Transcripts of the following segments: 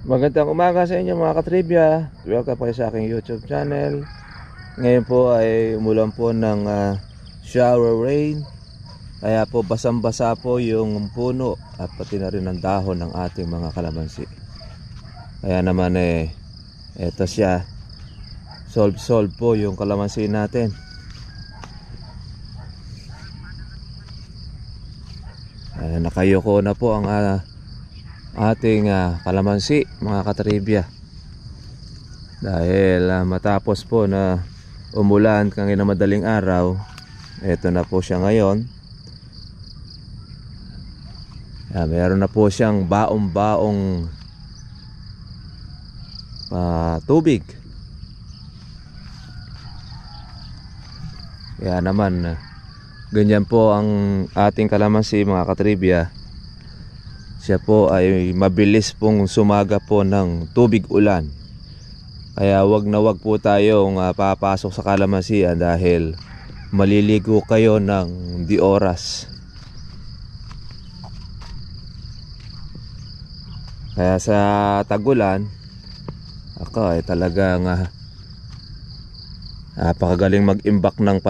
Magandang umaga sa inyo mga katribya. Welcome po sa aking YouTube channel. Ngayon po ay umulan po ng shower rain. Kaya po basang-basa po yung puno at pati na rin ang dahon ng ating mga kalamansi. Kaya naman eto siya. Solve po yung kalamansi natin. Nakayoko na po ang ating kalamansi mga katribya, dahil matapos po na umulan kanina madaling araw, eto na po siya ngayon. Meron na po siyang baong-baong tubig. Kaya naman ganyan po ang ating kalamansi mga katribya. Siya po ay mabilis pong sumaga po ng tubig ulan. Kaya wag na wag po tayong papasok sa kalamansian dahil maliligo kayo ng di oras. Kaya sa tag-ulan, ako ay talagang napakagaling mag-imbak ng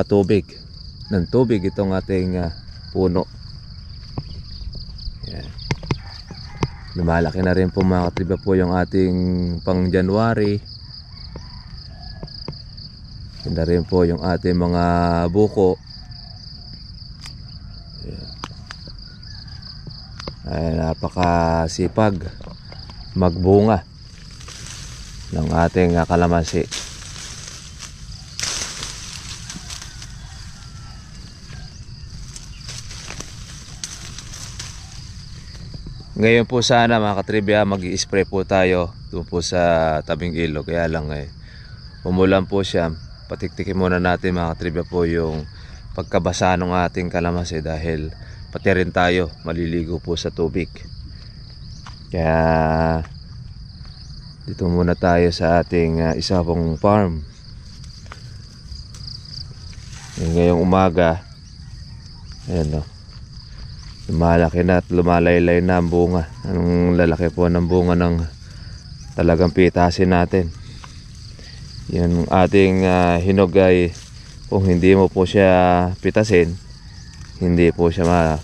tubig itong ating puno. Yan. Lumalaki na rin po mga katribya po yung ating pang January. Yan na rin po yung ating mga buko. Ay napakasipag magbunga ng ating kalamansi. Ngayon po sana mga katribya mag-i-spray po tayo doon po sa tabing ilog. Kaya lang umulan po siya. Patiktikin muna natin mga katribya po yung pagkabasa ng ating kalamansi dahil pati rin tayo maliligo po sa tubig. Kaya dito muna tayo sa ating isa pong farm. Ngayong umaga, ayan o, lumalaki na at lumalaylay na ang bunga. Anong lalaki po ng bunga ng talagang pitasin natin. Yung ating hinog ay kung hindi mo po siya pitasin, hindi po siya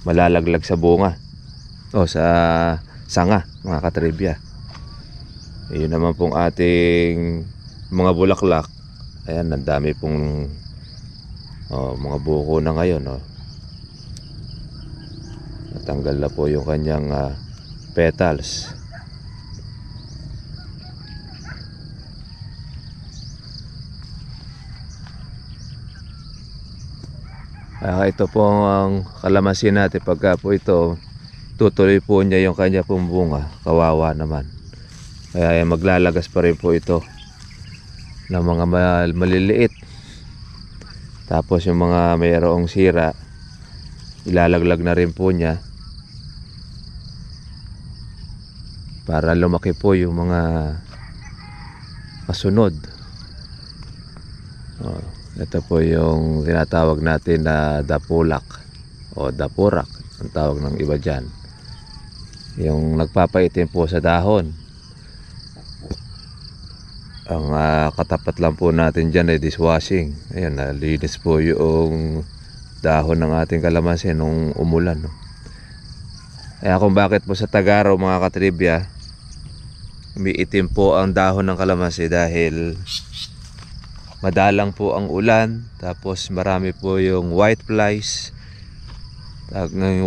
malalaglag sa bunga o sa sanga mga katribya. Yun naman pong ating mga bulaklak. Ayan, ang dami pong mga buko na ngayon. Natanggal na po yung kanyang petals. Ito po ang kalamansi natin. Pagka po ito tutuloy po niya yung kanya pong bunga, kawawa naman. Kaya maglalagas pa rin po ito ng mga maliliit. Tapos yung mga mayroong sira, ilalaglag na rin po niya para lumaki po yung mga kasunod. Ito po yung tinatawag natin na dapulak o dapurak ang tawag ng iba dyan. Yung nagpapaitim po sa dahon. Ang katapat lang po natin dyan ay dishwashing. Ayan, nalinis po yung dahon ng ating kalamansi nung umulan. Kaya kung bakit po sa Tag-Araw mga katribya umiitim po ang dahon ng kalamansi dahil madalang po ang ulan, tapos marami po yung white flies. Ang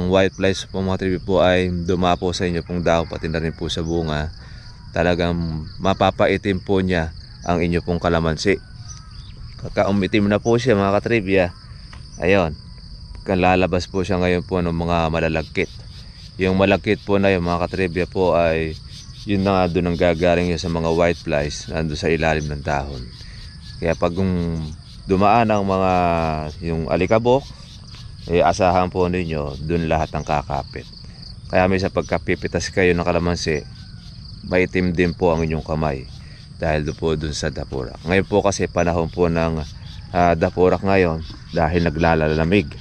white flies po mga katribya po ay dumapo sa inyo pong dahon pati na rin po sa bunga. Talagang mapapaitim po niya ang inyo pong kalamansi. Pagka umitim na po siya mga katribya, ayun, lalabas po siya ngayon po ng mga malalagkit. Yung malagkit po na yung mga katribya po ay yun na doon ang gagaling yun sa mga white flies nando sa ilalim ng dahon. Kaya pag dumaan ang mga yung alikabok, asahan po ninyo doon lahat ang kakapit. Kaya may sa pagkapipitas kayo ng kalamansi, maitim din po ang inyong kamay dahil po doon sa dapurak. Ngayon po kasi panahon po ng dapurak ngayon dahil naglalalamig.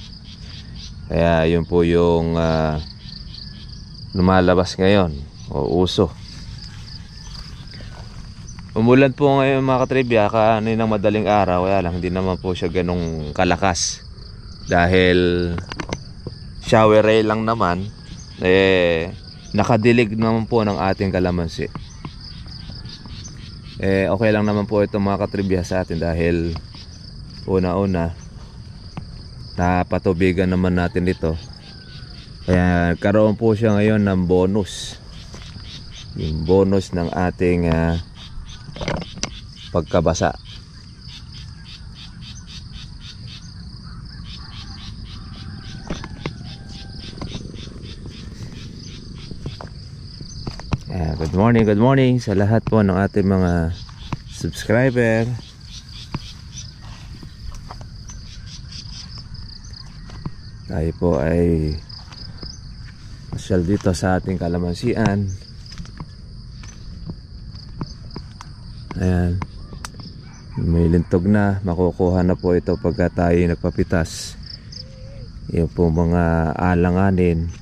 Kaya yun po yung lumalabas ngayon o o uso. Umulan po ngayon mga katribya, kaninang madaling araw, kaya lang hindi naman po siya ganong kalakas. Dahil shower rain lang naman, nakadilig naman po ng ating kalamansi. Okay lang naman po ito mga katribya sa atin dahil una-una napatubigan naman natin ito. Kaya karoon po siya ngayon ng bonus. Yung bonus ng ating pagkabasa. Good morning sa lahat po ng ating mga subscriber. Tayo po ay masyal dito sa ating kalamansian. Ayan, may lintog na, makukuha na po ito pagka tayo nagpapitas. Yung po mga alanganin.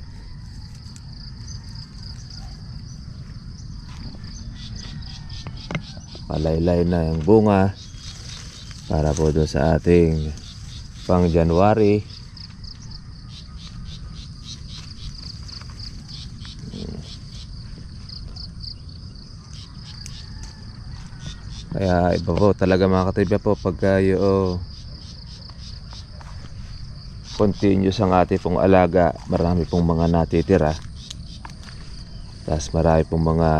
Palaylay na yung bunga para po doon sa ating pang January. Kaya iba po talaga mga katribya po pagka yung continuous ang ating pong alaga, marami pong mga natitira, tapos marami pong mga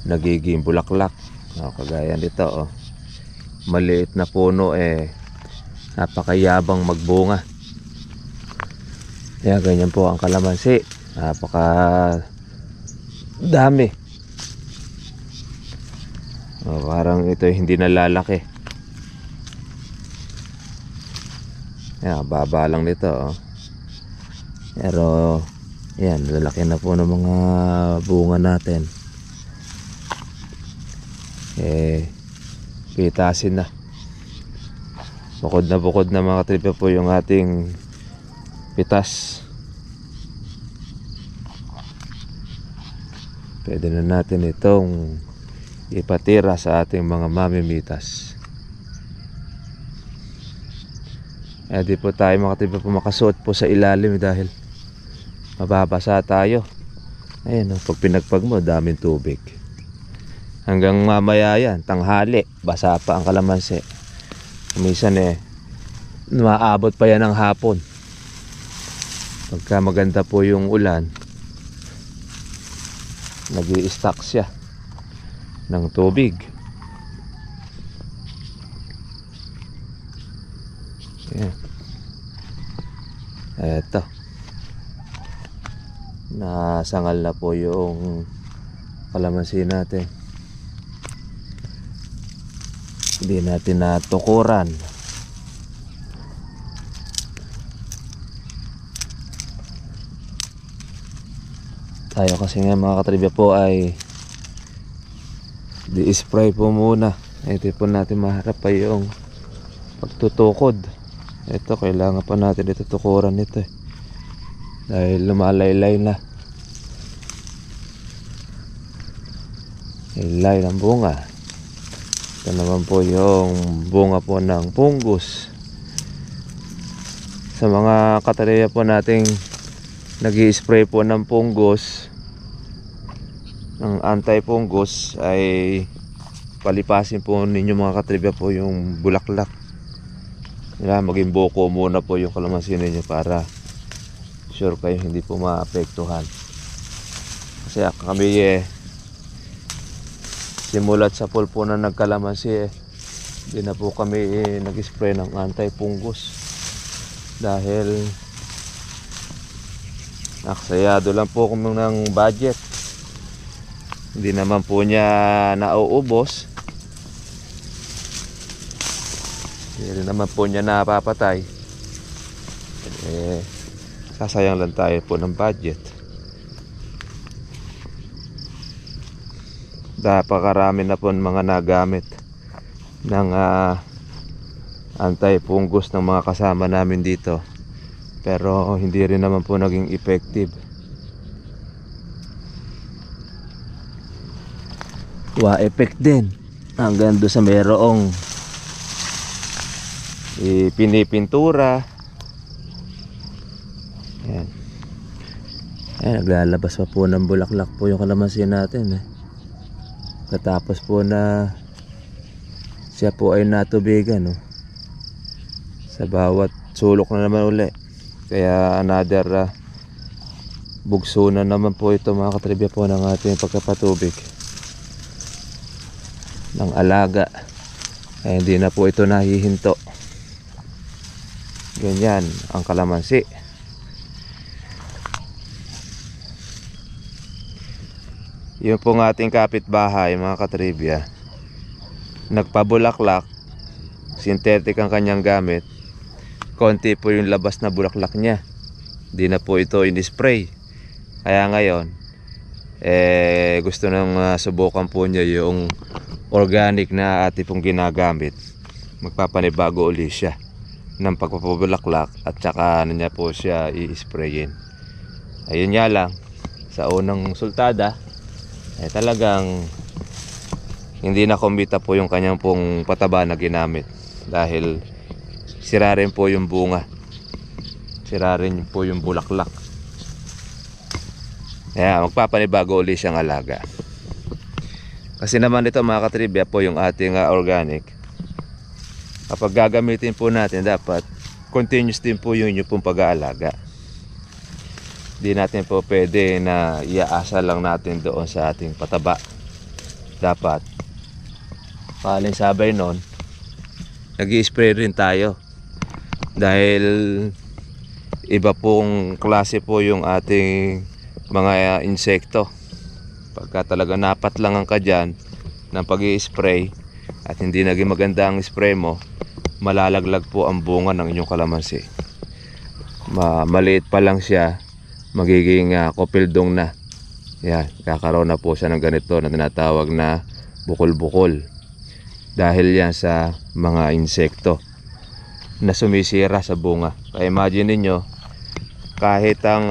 nagiging bulaklak. Kagaya nito, maliit na puno, napakayabang magbunga. Kaya ganyan po ang kalamansi, napaka dami. Parang ito hindi nalalaki. Yan, baba lang nito. Pero yan, lalaki na po ng mga bunga natin. Pitasin na. Bukod na mga katribya po yung ating pitas. Pwede na natin itong ipatira sa ating mga mamimitas. Di po tayo mga katribya po makasuot po sa ilalim dahil mababasa tayo. Ayan, pag pinagpag mo, daming tubig. Hanggang mamaya yan, tanghali, basa pa ang kalamansi. Minsan maabot pa yan ng hapon. Pagka maganda po yung ulan, nag-i-stock siya ng tubig. Ayan. Eto, nasangal na po yung kalamansi natin. Hindi natin natukuran. Tayo kasi nga mga katribya po ay di-spray po muna. Ito po natin maharap pa yung pagtutukod. Ito kailangan pa natin ito tukuran ito dahil lumalaylay na. Ilay ng bunga. Ito naman po yung bunga po ng pungus. Sa mga katribya po nating nag-i-spray po ng pungus, ng anti-pungus, ay palipasin po ninyo mga katribya po yung bulaklak. Maging buko muna po yung kalamansi ninyo para sure kayo hindi po maapektuhan. Kasi kami simulat sa pulpo na nagkalamansi, hindi na po kami nag-spray ng anti-pungus dahil naksayado lang po kami ng budget. Hindi naman po niya nauubos, hindi rin naman po niya napapatay. Sasayang lang tayo po ng budget. Napakarami na po mga nagamit ng anti-fungus ng mga kasama namin dito, pero hindi rin naman po naging effective. Wa-effect din. Hanggang doon sa merong pinipintura. Ayan. Ayan, naglalabas pa po ng bulaklak po yung kalamansi natin eh. Katapos po na siya po ay natubigan, no? Sa bawat sulok na naman uli. Kaya another bugso na naman po ito mga katribya po ng ating pagkapatubig ng alaga. Ay hindi na po ito nahihinto. Ganyan ang kalamansi. Yun po ng ating kapitbahay mga katribya, nagpabulaklak, synthetic ang kanyang gamit. Konti po yung labas na bulaklak niya, di na po ito in-spray. Kaya ngayon gusto nang subukan po niya yung organic na ating pong ginagamit. Magpapanibago uli siya ng pagpapabulaklak at saka niya po siya i-sprayin. Ayun nga lang, sa unang sultada talagang hindi na kumbita po yung kanyang pong pataba na ginamit dahil sira rin po yung bunga, sira rin po yung bulaklak. Kaya magpapanibago uli siyang alaga. Kasi naman ito mga katribya po yung ating organic, kapag gagamitin po natin dapat continuous din po yung inyong pong pag-aalaga. Di natin po pwede na iaasa lang natin doon sa ating pataba. Dapat paling sabay nun, nag-i-spray rin tayo. Dahil iba pong klase po yung ating mga insekto. Pagka talaga napatlangan ka dyan ng pag-i-spray at hindi naging maganda ang spray mo, malalaglag po ang bunga ng inyong kalamansi. Maliit pa lang siya, magiging kopildong na. Yan, kakaroon na po siya ng ganito na tinatawag na bukol-bukol. Dahil yan sa mga insekto na sumisira sa bunga. Kaya imagine niyo, kahit ang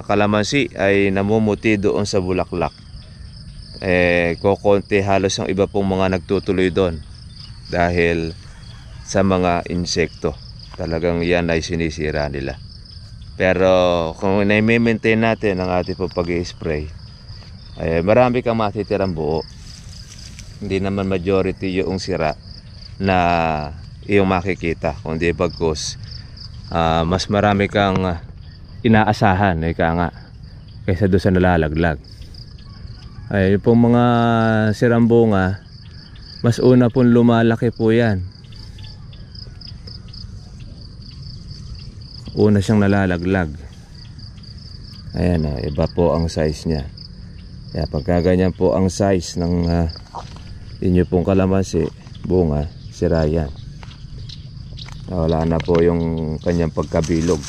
kalamansi ay namumuti doon sa bulaklak, kokonti halos ang iba pong mga nagtutuloy doon dahil sa mga insekto. Talagang yan ay sinisira nila. Pero kung na-maintain natin ang ating pag-i-spray, marami kang matitirang buo. Hindi naman majority yung sira na iyong makikita, kundi bagkus mas marami kang inaasahan kaysa doon sa nalalaglag. Yung pong mga sirang bunga, mas una pong lumalaki po yan. Una siyang nalalaglag. Ayan, iba po ang size niya. Kaya pagka ganyan po ang size ng inyo pong kalamansi, bunga, sira yan. Wala na po yung kanyang pagkabilog.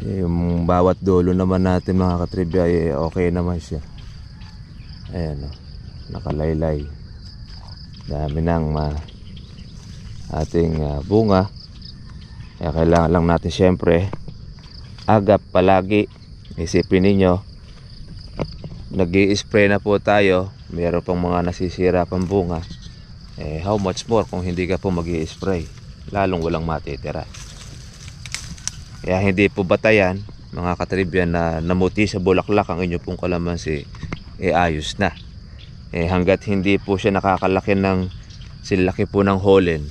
Yung bawat dulo naman natin mga katribya okay naman siya. Ayan, nakalaylay. Dami ng ating bunga. Kaya kailangan lang natin syempre agap palagi. Isipin ninyo, nag-i-spray na po tayo, meron pang mga nasisira pang bunga. How much more kung hindi ka po mag-i-spray, lalong walang matitira. Kaya hindi po batayan mga katribya na namuti sa bulaklak ang inyo pong kalamansi, ayos na. Hanggat hindi po siya nakakalaki ng silaki po ng holen,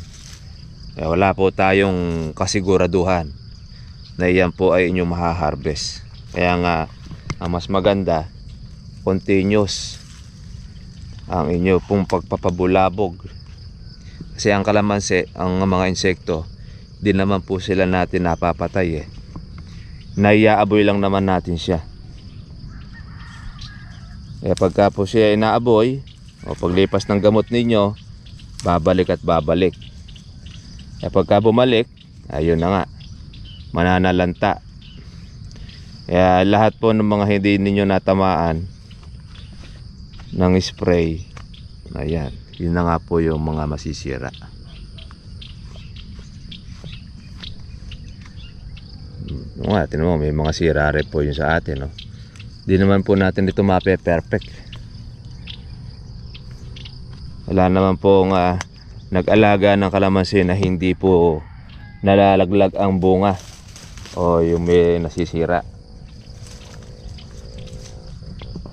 wala po tayong kasiguraduhan na iyan po ay inyong mahaharvest. Kaya nga ang mas maganda, continuous ang inyo pong pagpapabulabog. Kasi ang kalamansi, ang mga insekto, di naman po sila natin napapatay naiaaboy lang naman natin siya. Pagka po siya inaaboy o paglipas ng gamot ninyo, babalik at babalik. Pagka bumalik, ayun na nga, mananalanta. Kaya lahat po ng mga hindi ninyo natamaan ng spray, ayan, yun na nga po yung mga masisira. Yung nga, tinan mo, may mga sira rin po yun sa atin, no? Di naman po natin ito mape-perfect. Wala naman po nag-alaga ng kalamansi na hindi po nalalaglag ang bunga o yung may nasisira.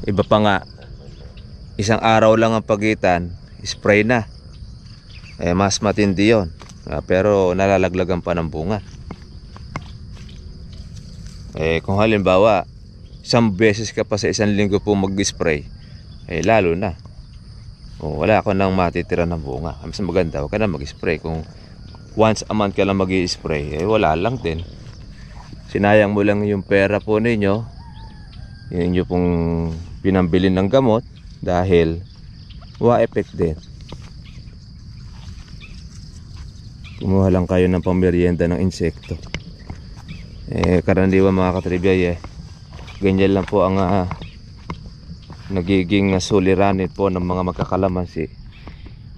Iba pa nga, isang araw lang ang pagitan, spray na. Mas matindi yun. Pero nalalaglagan pa ng bunga. Kung halimbawa, isang beses ka pa sa isang linggo po mag-spray, lalo na. Wala ako nang matitira ng bunga. Mas maganda, huwag ka na mag-spray. Kung once a month ka lang mag-spray, wala lang din. Sinayang mo lang yung pera po ninyo, yung inyo pong pinambili ng gamot, dahil wa-effect din. Kumuha lang kayo ng pamerienda ng insekto. Karaniwan mga katribya, ganyan lang po ang nagiging suliranin po ng mga magkakalamansi,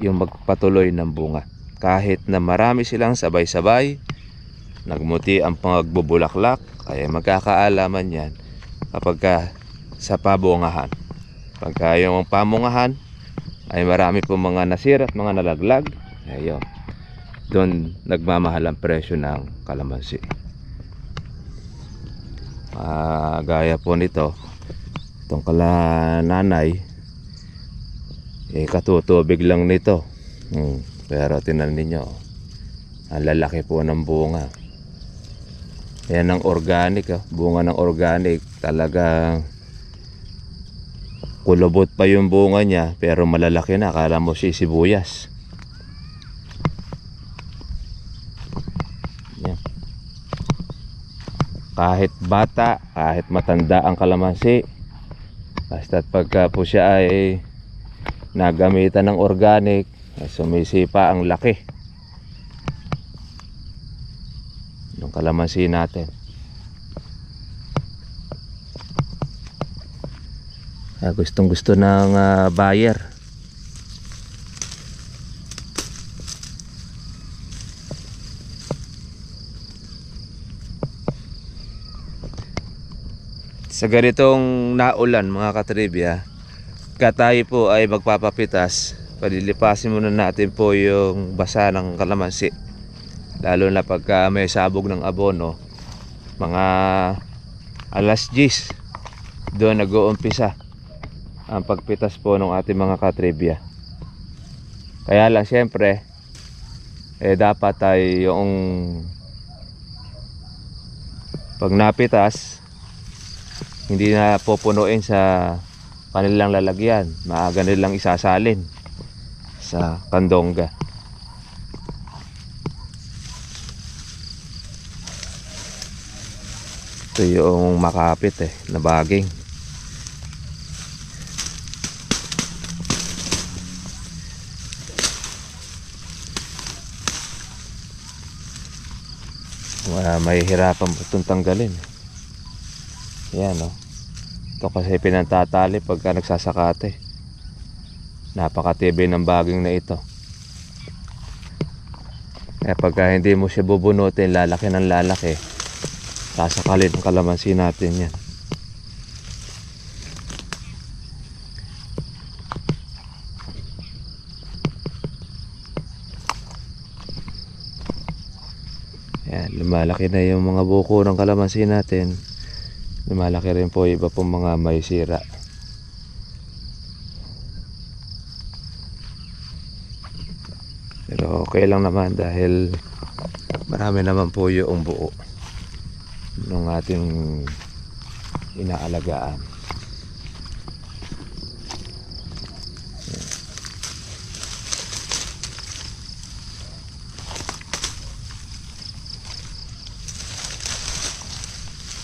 yung magpatuloy ng bunga. Kahit na marami silang sabay-sabay, nagmuti ang pagbubulaklak, ay magkakaalaman yan kapag sa pabungahan. Pagka yung pamungahan ay marami po mga nasira at mga nalaglag, ayun, doon nagmamahal ang presyo ng kalamansi. Gaya po nito, itong kalananay, katutubig lang nito. Pero tinan ninyo, ang lalaki po ng bunga. Yan ang organic, bunga ng organic. Talagang kulubot pa yung bunga niya, pero malalaki na. Akala mo sibuyas. Yan. Kahit bata, kahit matanda ang kalamansi, basta't pagka po siya ay nagamitan ng organic, sumisipa ang laki ng kalamansi natin. Gustong gusto ng buyer. Sa ganitong naulan mga katribya, tayo po ay magpapapitas, palilipasin muna natin po yung basa ng kalamansi. Lalo na pagka may sabog ng abono, mga alas 10, doon nag-uumpisa ang pagpitas po ng ating mga katribya. Kaya lang siyempre, dapat ay yung pag napitas, hindi na pupunuin sa kanilang lalagyan. Maaga nilang isasalin sa kandongga. Ito yung makapit na baging. May hirapan po itong tanggalin. Yan, no? Ito kasi pinantatali pagka nagsasakate. Napakatibay ng baging na ito. Pagka hindi mo siya bubunutin, lalaki ng lalaki, sasakalin ang kalamansi natin yan. Yan, lumalaki na yung mga buko ng kalamansi natin. Lumalaki rin po iba pong mga may sira. Pero okay lang naman dahil marami naman po yung buo ng ating inaalagaan.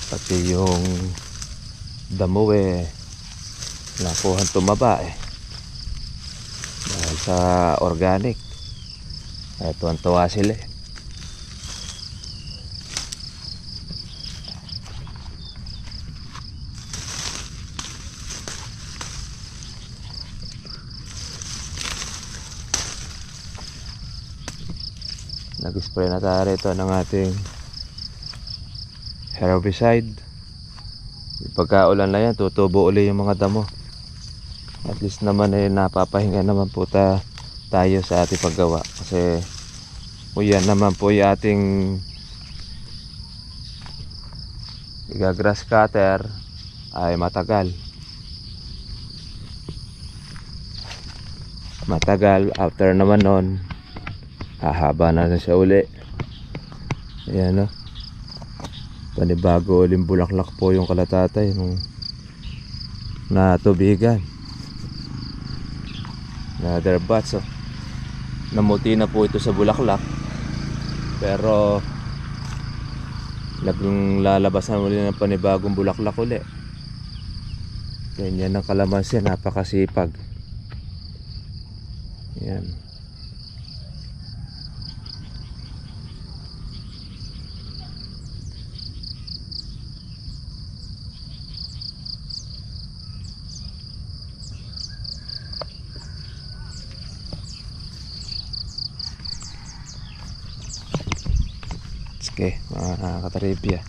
Pati yung damo nakuhan tumaba dahil sa organic. Tuwan-tuwa sila Nag-spray na tayo rito ng ating herbicide. Pagka ulan na yan, tutubo uli yung mga damo. At least naman napapahinga naman po tayo sa ating paggawa. Kasi yan naman po yung ating grass cutter ay matagal. After naman nun, hahaba na siya uli. Ayan o. Panibago uling bulaklak po yung kalatatay nung natubigan. Another batch. Namuti na po ito sa bulaklak. Pero lalabas na muli ng panibagong bulaklak uli. Ganyan ang kalamansi, napakasipag. Yan. Okay, mga kataribya.